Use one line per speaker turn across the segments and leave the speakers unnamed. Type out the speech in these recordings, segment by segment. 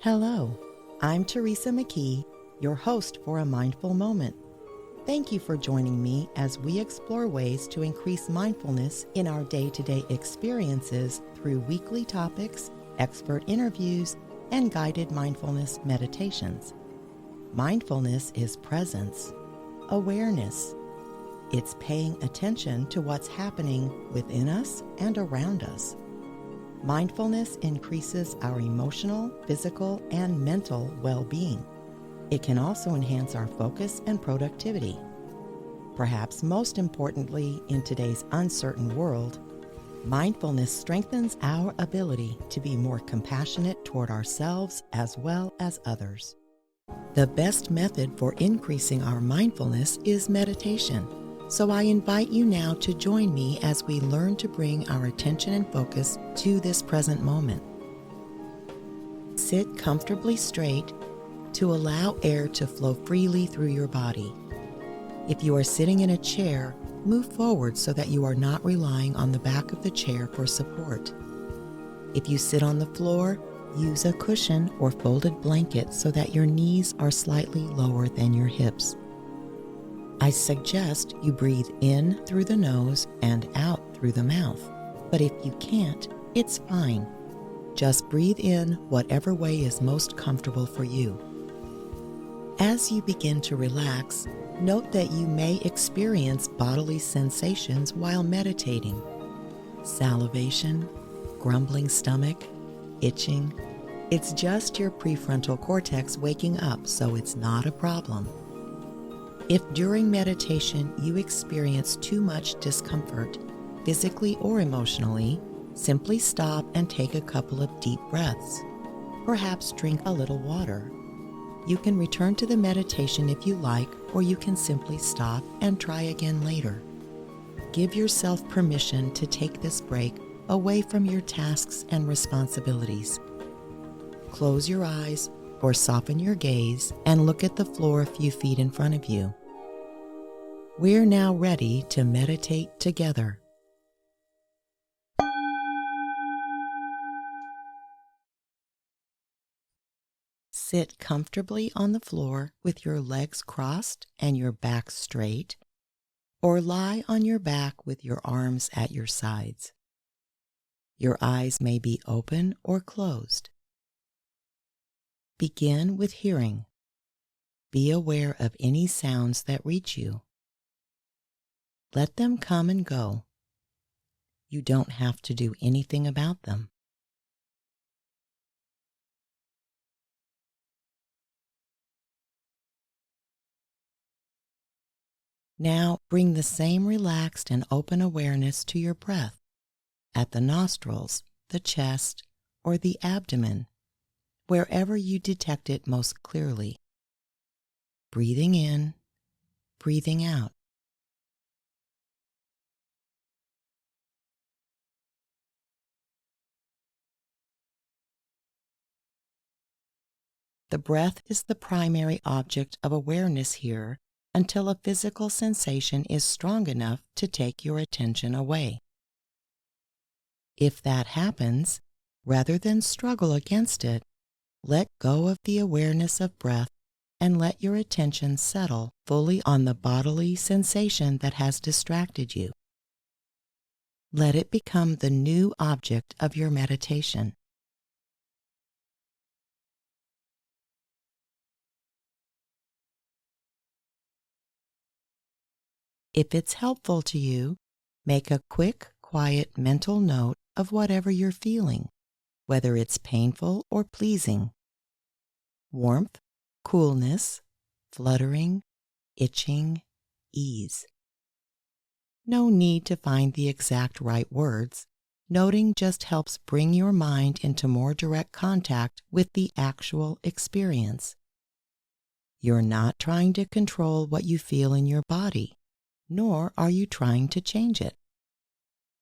Hello, I'm Teresa McKee, your host for A Mindful Moment. Thank you for joining me as we explore ways to increase mindfulness in our day-to-day experiences through weekly topics, expert interviews, and guided mindfulness meditations. Mindfulness is presence, awareness. It's paying attention to what's happening within us and around us. Mindfulness increases our emotional, physical, and mental well-being. It can also enhance our focus and productivity. Perhaps most importantly, in today's uncertain world, mindfulness strengthens our ability to be more compassionate toward ourselves as well as others. The best method for increasing our mindfulness is meditation. So I invite you now to join me as we learn to bring our attention and focus to this present moment. Sit comfortably straight to allow air to flow freely through your body. If you are sitting in a chair, move forward so that you are not relying on the back of the chair for support. If you sit on the floor, use a cushion or folded blanket so that your knees are slightly lower than your hips. I suggest you breathe in through the nose and out through the mouth. But if you can't, it's fine. Just breathe in whatever way is most comfortable for you. As you begin to relax, note that you may experience bodily sensations while meditating. Salivation, grumbling stomach, itching. It's just your prefrontal cortex waking up, so it's not a problem. If during meditation you experience too much discomfort, physically or emotionally, simply stop and take a couple of deep breaths. Perhaps drink a little water. You can return to the meditation if you like, or you can simply stop and try again later. Give yourself permission to take this break away from your tasks and responsibilities. Close your eyes or soften your gaze and look at the floor a few feet in front of you. We're now ready to meditate together. Sit comfortably on the floor with your legs crossed and your back straight, or lie on your back with your arms at your sides. Your eyes may be open or closed. Begin with hearing. Be aware of any sounds that reach you. Let them come and go. You don't have to do anything about them. Now bring the same relaxed and open awareness to your breath, at the nostrils, the chest, or the abdomen, wherever you detect it most clearly. Breathing in, breathing out. The breath is the primary object of awareness here until a physical sensation is strong enough to take your attention away. If that happens, rather than struggle against it, let go of the awareness of breath and let your attention settle fully on the bodily sensation that has distracted you. Let it become the new object of your meditation. If it's helpful to you, make a quick, quiet mental note of whatever you're feeling, whether it's painful or pleasing. Warmth, coolness, fluttering, itching, ease. No need to find the exact right words. Noting just helps bring your mind into more direct contact with the actual experience. You're not trying to control what you feel in your body, nor are you trying to change it.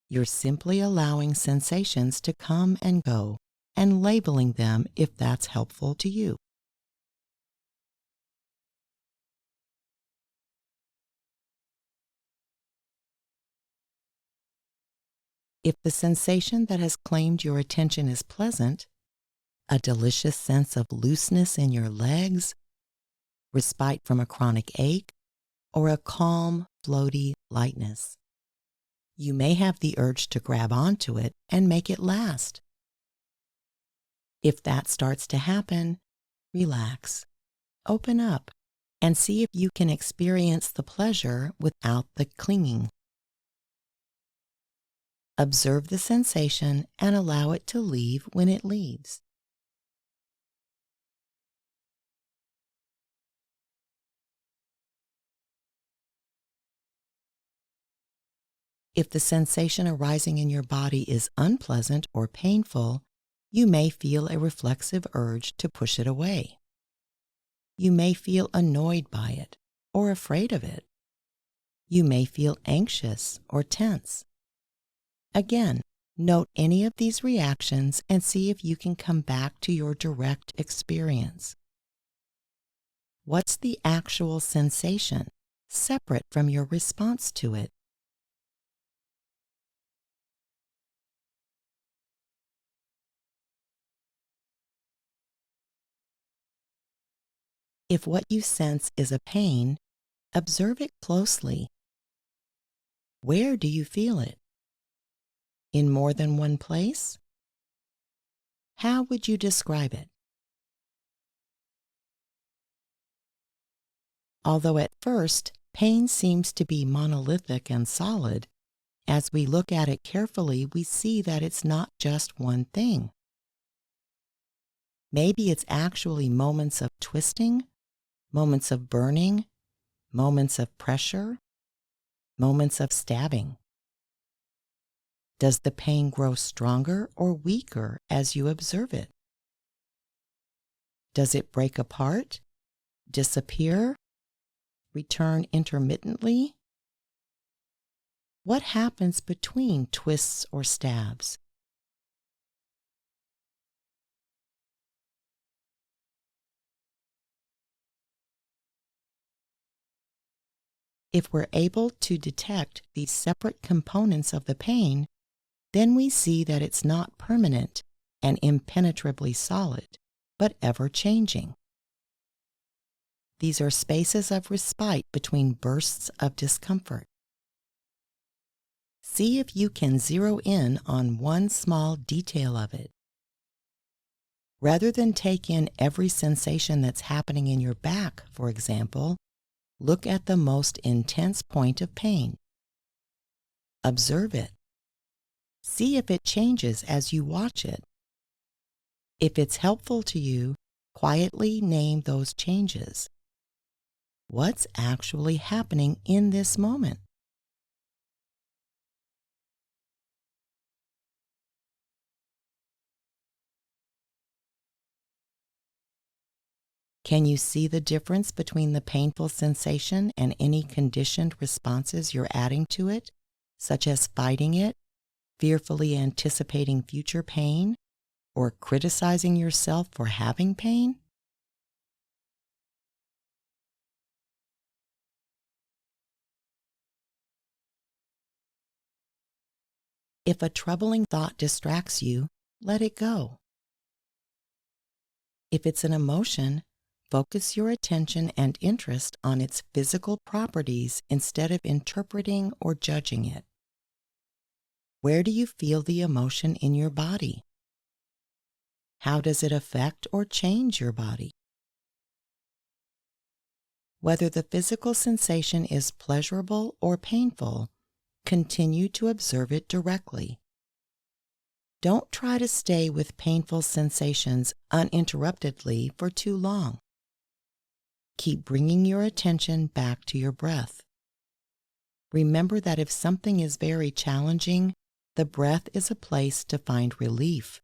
You're simply allowing sensations to come and go and labeling them if that's helpful to you. If the sensation that has claimed your attention is pleasant, a delicious sense of looseness in your legs, respite from a chronic ache, or a calm, floaty lightness. You may have the urge to grab onto it and make it last. If that starts to happen, relax, open up, and see if you can experience the pleasure without the clinging. Observe the sensation and allow it to leave when it leaves. If the sensation arising in your body is unpleasant or painful, you may feel a reflexive urge to push it away. You may feel annoyed by it or afraid of it. You may feel anxious or tense. Again, note any of these reactions and see if you can come back to your direct experience. What's the actual sensation, separate from your response to it? If what you sense is a pain, observe it closely. Where do you feel it? In more than one place? How would you describe it? Although at first, pain seems to be monolithic and solid, as we look at it carefully, we see that it's not just one thing. Maybe it's actually moments of twisting, moments of burning, moments of pressure, moments of stabbing. Does the pain grow stronger or weaker as you observe it? Does it break apart, disappear, return intermittently? What happens between twists or stabs? If we're able to detect these separate components of the pain, then we see that it's not permanent and impenetrably solid, but ever-changing. These are spaces of respite between bursts of discomfort. See if you can zero in on one small detail of it. Rather than take in every sensation that's happening in your back, for example, look at the most intense point of pain. Observe it. See if it changes as you watch it. If it's helpful to you, quietly name those changes. What's actually happening in this moment? Can you see the difference between the painful sensation and any conditioned responses you're adding to it, such as fighting it, fearfully anticipating future pain, or criticizing yourself for having pain? If a troubling thought distracts you, let it go. If it's an emotion, focus your attention and interest on its physical properties instead of interpreting or judging it. Where do you feel the emotion in your body? How does it affect or change your body? Whether the physical sensation is pleasurable or painful, continue to observe it directly. Don't try to stay with painful sensations uninterruptedly for too long. Keep bringing your attention back to your breath. Remember that if something is very challenging, the breath is a place to find relief,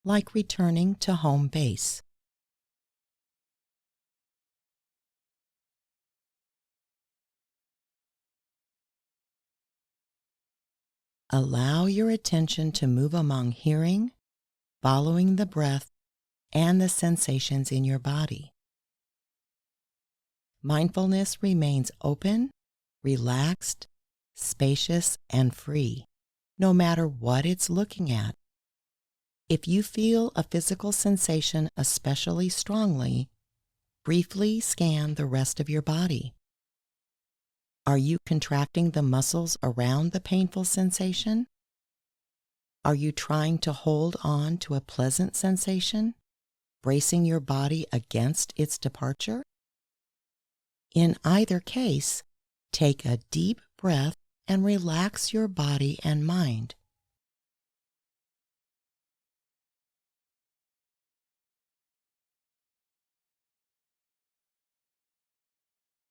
like returning to home base. Allow your attention to move among hearing, following the breath, and the sensations in your body. Mindfulness remains open, relaxed, spacious, and free, no matter what it's looking at. If you feel a physical sensation especially strongly, briefly scan the rest of your body. Are you contracting the muscles around the painful sensation? Are you trying to hold on to a pleasant sensation, bracing your body against its departure? In either case, take a deep breath and relax your body and mind.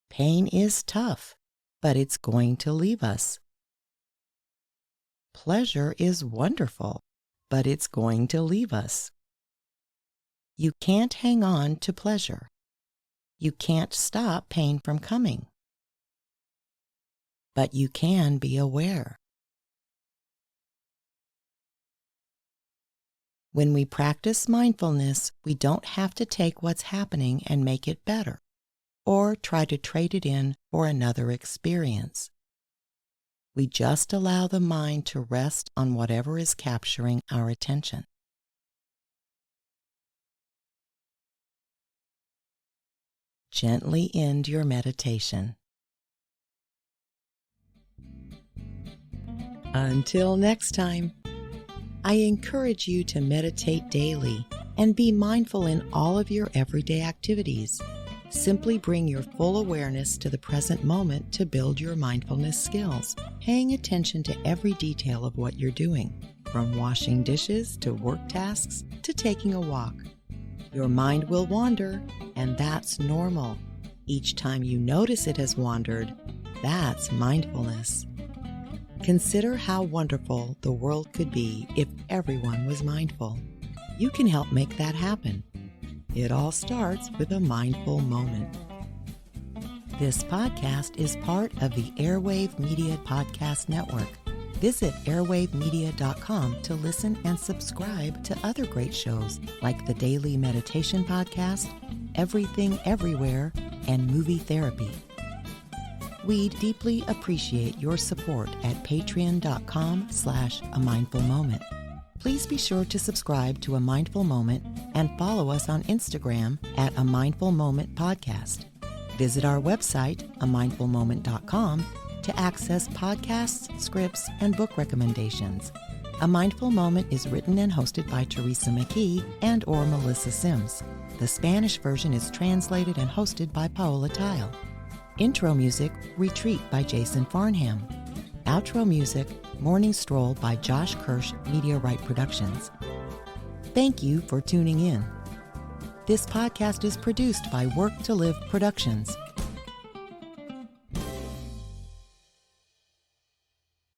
Pain is tough, but it's going to leave us. Pleasure is wonderful, but it's going to leave us. You can't hang on to pleasure. You can't stop pain from coming. But you can be aware. When we practice mindfulness, we don't have to take what's happening and make it better, or try to trade it in for another experience. We just allow the mind to rest on whatever is capturing our attention. Gently end your meditation. Until next time, I encourage you to meditate daily and be mindful in all of your everyday activities. Simply bring your full awareness to the present moment to build your mindfulness skills, paying attention to every detail of what you're doing, from washing dishes to work tasks to taking a walk. Your mind will wander, and that's normal. Each time you notice it has wandered, that's mindfulness. Consider how wonderful the world could be if everyone was mindful. You can help make that happen. It all starts with a mindful moment. This podcast is part of the Airwave Media Podcast Network. Visit airwavemedia.com to listen and subscribe to other great shows like the Daily Meditation Podcast, Everything Everywhere, and Movie Therapy. We'd deeply appreciate your support at patreon.com/amindfulmoment. Please be sure to subscribe to A Mindful Moment and follow us on Instagram at A Mindful Moment Podcast. Visit our website, amindfulmoment.com, to access podcasts, scripts, and book recommendations. A Mindful Moment is written and hosted by Teresa McKee and/or Melissa Sims. The Spanish version is translated and hosted by Paola Tile. Intro music, Retreat by Jason Farnham. Outro music, Morning Stroll by Josh Kirsch, Media Right Productions. Thank you for tuning in. This podcast is produced by Work to Live Productions.